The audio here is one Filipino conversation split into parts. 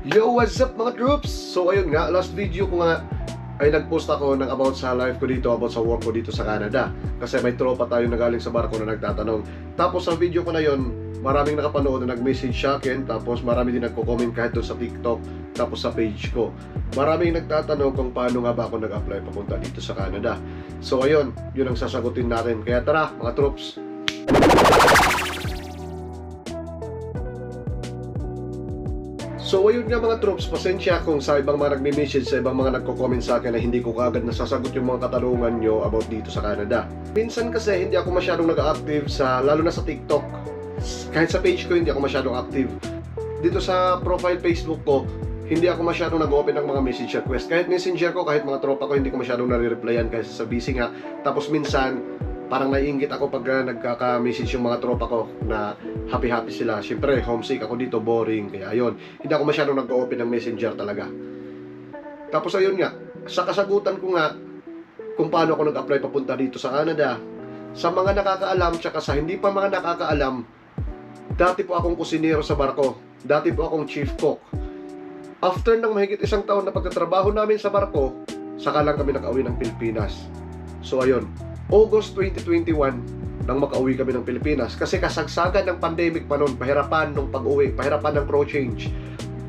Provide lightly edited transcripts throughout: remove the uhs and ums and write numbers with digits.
Yo, what's up mga troops? So ayun nga, last video ko nga ay nag-post ako ng about sa life ko dito, about sa work ko dito sa Canada. Kasi may tropa tayo na galing sa barko na nagtatanong. Tapos sa video ko na yon, maraming nakapanood na nag-message sa akin. Tapos marami din nagko-comment kahit doon sa TikTok, tapos sa page ko. Maraming nagtatanong kung paano nga ba ako nag-apply papunta dito sa Canada. So ayun, yun ang sasagutin natin. Kaya tara mga troops. So ayun nga mga troops, pasensya kung sa ibang mga nagme-message, sa ibang mga nagko-comment sa akin na hindi ko kaagad nasasagot yung mga katanungan nyo about dito sa Canada. Minsan kasi hindi ako masyadong nag-active sa, lalo na sa TikTok. Kahit sa page ko hindi ako masyadong active. Dito sa profile Facebook ko, hindi ako masyadong nag-open ng mga message request. Kahit messenger ko, kahit mga tropa ko, hindi ko masyadong nare-replyan kasi sa busy nga. Tapos minsan, parang naiinggit ako pag nagkaka-message yung mga tropa ko na happy-happy sila. Siyempre, homesick ako dito, boring. Kaya ayun, hindi ako masyadong nag-open ng messenger talaga. Tapos ayun nga, sa kasagutan ko nga kung paano ako nag-apply papunta dito sa Canada, sa mga nakakaalam, tsaka sa hindi pa mga nakakaalam, dati po akong kusinero sa barko. Dati po akong chief cook. After ng mahigit isang taon na pagtatrabaho namin sa barko, saka lang kami nakauwi ng Pilipinas. So ayun, August 2021 nang makauwi kami ng Pilipinas kasi kasagsagan ng pandemic pa noon, pahirapan nung pag-uwi, pahirapan ng crew change.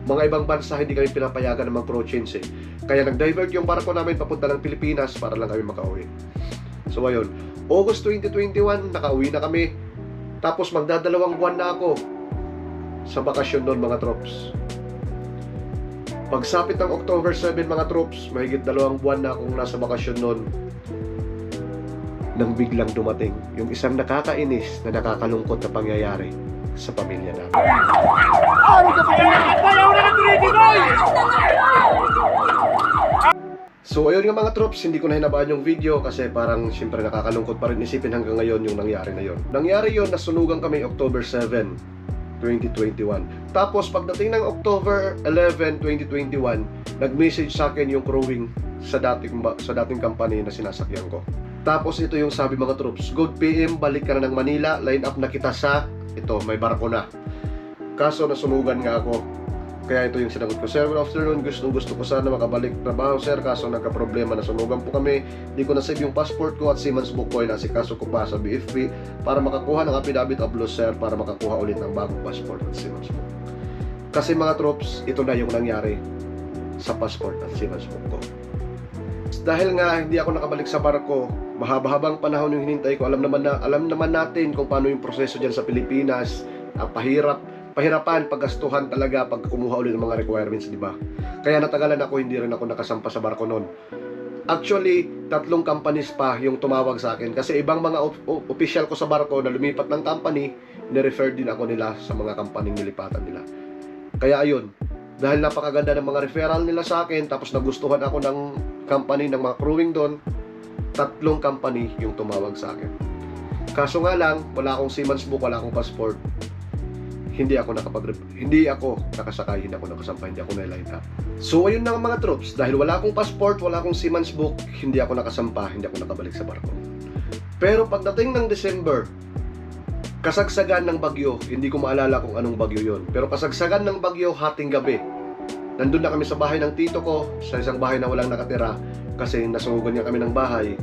Mga ibang bansa hindi kami pinapayagan ng mga crew change Kaya nag-divert yung barko namin papunta ng Pilipinas para lang kami makauwi. So ayun, August 2021 nakauwi na kami. Tapos magdadalawang buwan na ako sa bakasyon noon mga troops. Pagsapit ng October 7 mga troops, mahigit 2 buwan na akong nasa bakasyon noon, nang biglang dumating yung isang nakakainis na nakakalungkot na pangyayari sa pamilya namin. So ayun nga mga troops, hindi ko na hinabaan yung video kasi parang siyempre nakakalungkot pa rin isipin hanggang ngayon yung nangyari na yon. Nangyari yon, nasunugan kami October 7, 2021. Tapos pagdating ng October 11, 2021, nag-message sa akin yung crewing sa dating company na sinasakyan ko. Tapos ito yung sabi mga troops, "Good PM, balik ka na ng Manila, line up na kita sa," ito, may barko na. Kaso nasunugan nga ako. Kaya ito yung sinagot ko, "Sir, good afternoon, gusto ko sana makabalik trabaho sir, kaso nagka-problema, nasunugan po kami, di ko na-save yung passport ko at Seaman's book ko, inasikaso ko pa sa BFP para makakuha ng affidavit of loss sir, para makakuha ulit ng bagong passport at Seaman's book." Kasi mga troops, ito na yung nangyari sa passport at Seaman's book ko. Dahil nga hindi ako nakabalik sa barko, mahaba-habang panahon yung hinintay ko. Alam naman natin kung paano yung proseso diyan sa Pilipinas. Pahirapan, paggastuhan talaga pag kumuha ulit ng mga requirements, di ba? Kaya natagalan ako, hindi rin ako nakasampa sa barko noon. Actually, 3 companies pa yung tumawag sa akin kasi ibang mga official ko sa barko na lumipat ng company, ni-refer din ako nila sa mga company nilipatan nila. Kaya ayun, dahil napakaganda ng mga referral nila sa akin, tapos nagustuhan ako ng company, ng mga crewing doon, 3 company yung tumawag sa akin. Kaso nga lang, wala akong Seaman's book, wala akong passport. Hindi ako nakasakay, hindi ako nakasampay, hindi ako na-line up. So ayun na mga troops, dahil wala akong passport, wala akong Seaman's book, hindi ako nakasampa, hindi ako nakabalik sa barko. Pero pagdating ng December, kasagsagan ng bagyo, hindi ko maalala kung anong bagyo yon, pero kasagsagan ng bagyo hating gabi. Nandun na kami sa bahay ng tito ko, sa isang bahay na walang nakatira kasi nasunugan niya kami ng bahay.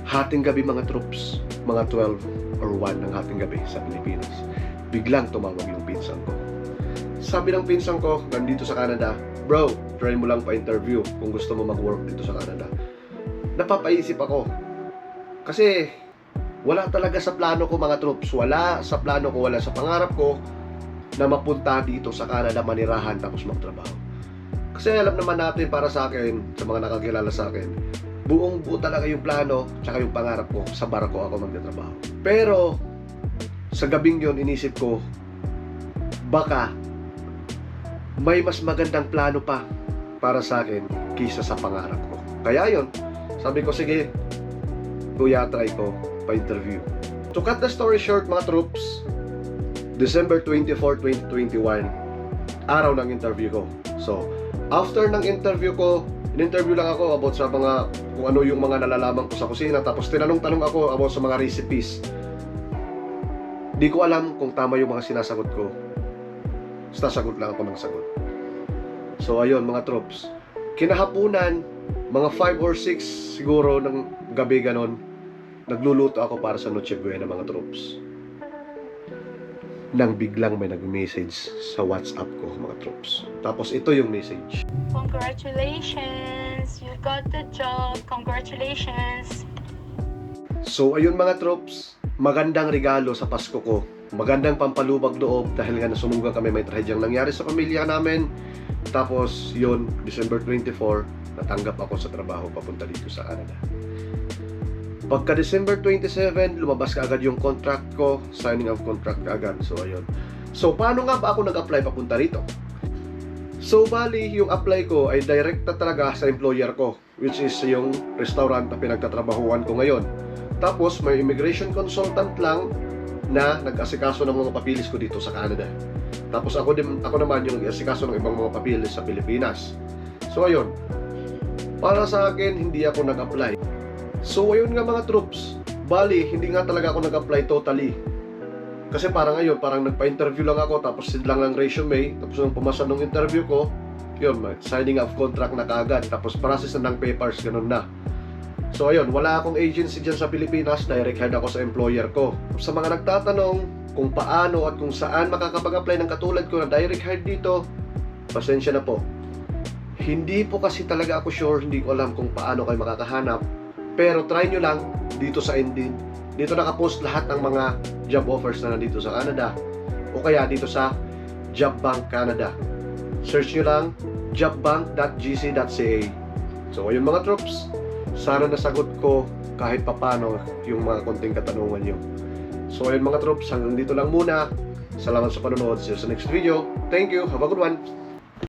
Hating gabi mga troops, mga 12 or 1 ng hating gabi sa Pilipinas, biglang tumawag yung pinsan ko. Sabi ng pinsan ko, nandito sa Canada, "Bro, try mo lang pa-interview kung gusto mo mag-work dito sa Canada." Napapaisip ako kasi wala talaga sa plano ko mga troops, wala sa plano ko, wala sa pangarap ko na mapunta dito sa Canada, manirahan tapos magtrabaho. Kasi alam naman natin, para sa akin, sa mga nakakilala sa akin, buong buo talaga yung plano tsaka yung pangarap ko, sa barko ako magtatrabaho. Pero sa gabing yon, inisip ko, baka may mas magandang plano pa para sa akin kaysa sa pangarap ko. Kaya yon, sabi ko, sige kuya, try ko pa-interview. To cut the story short mga troops, December 24, 2021, araw ng interview ko. So, after ng interview ko, in-interview lang ako about sa mga, kung ano yung mga nalalaman ko sa kusina, tapos tinanong-tanong ako about sa mga recipes. Di ko alam kung tama yung mga sinasagot ko. Basta sagot lang ako ng sagot. So ayun mga troops, kinahapunan, mga 5 or 6 siguro ng gabi ganon, nagluluto ako para sa Noche Buena mga troops. Nang biglang may nag-message sa WhatsApp ko mga troops. Tapos ito yung message. Congratulations! You got the job! Congratulations! So ayun mga troops, magandang regalo sa Pasko ko. Magandang pampalubag loob dahil nga nasunugan kami, may trahedyang nangyari sa pamilya namin. Tapos yun, December 24, natanggap ako sa trabaho papunta dito sa Canada. Pagka December 27, lumabas ka agad yung contract ko, signing of contract ka agad. So ayun. So paano nga ba ako nag-apply papunta rito? So bali, yung apply ko ay direct na talaga sa employer ko, which is yung restaurant na pinagtatrabahuan ko ngayon. Tapos may immigration consultant lang na nag-asikaso ng mga papilis ko dito sa Canada. Tapos ako naman yung nag-asikaso ng ibang mga papilis sa Pilipinas. So ayun, para sa akin hindi ako nag-apply. So ayun nga mga troops, bali hindi nga talaga ako nag-apply totally. Kasi parang nagpa-interview lang ako, tapos lang ng resume, tapos nung pumasa ng interview ko, yun, signing of contract na kaagad, tapos process na ng papers, ganun na. So ayun, wala akong agency dyan sa Pilipinas, direct hire ako sa employer ko. Sa mga nagtatanong kung paano at kung saan makakapag-apply ng katulad ko na direct hire dito, pasensya na po. Hindi po kasi talaga ako sure, hindi ko alam kung paano kayo makakahanap. Pero try nyo lang dito sa Indeed. Dito nakapost lahat ng mga job offers na nandito sa Canada. O kaya dito sa Jobbank Canada. Search nyo lang jobbank.gc.ca. So ayun mga troops, sana nasagot ko kahit papano yung mga konting katanungan nyo. So ayun mga troops, hanggang dito lang muna. Salamat sa panonood. See you sa next video. Thank you. Have a good one.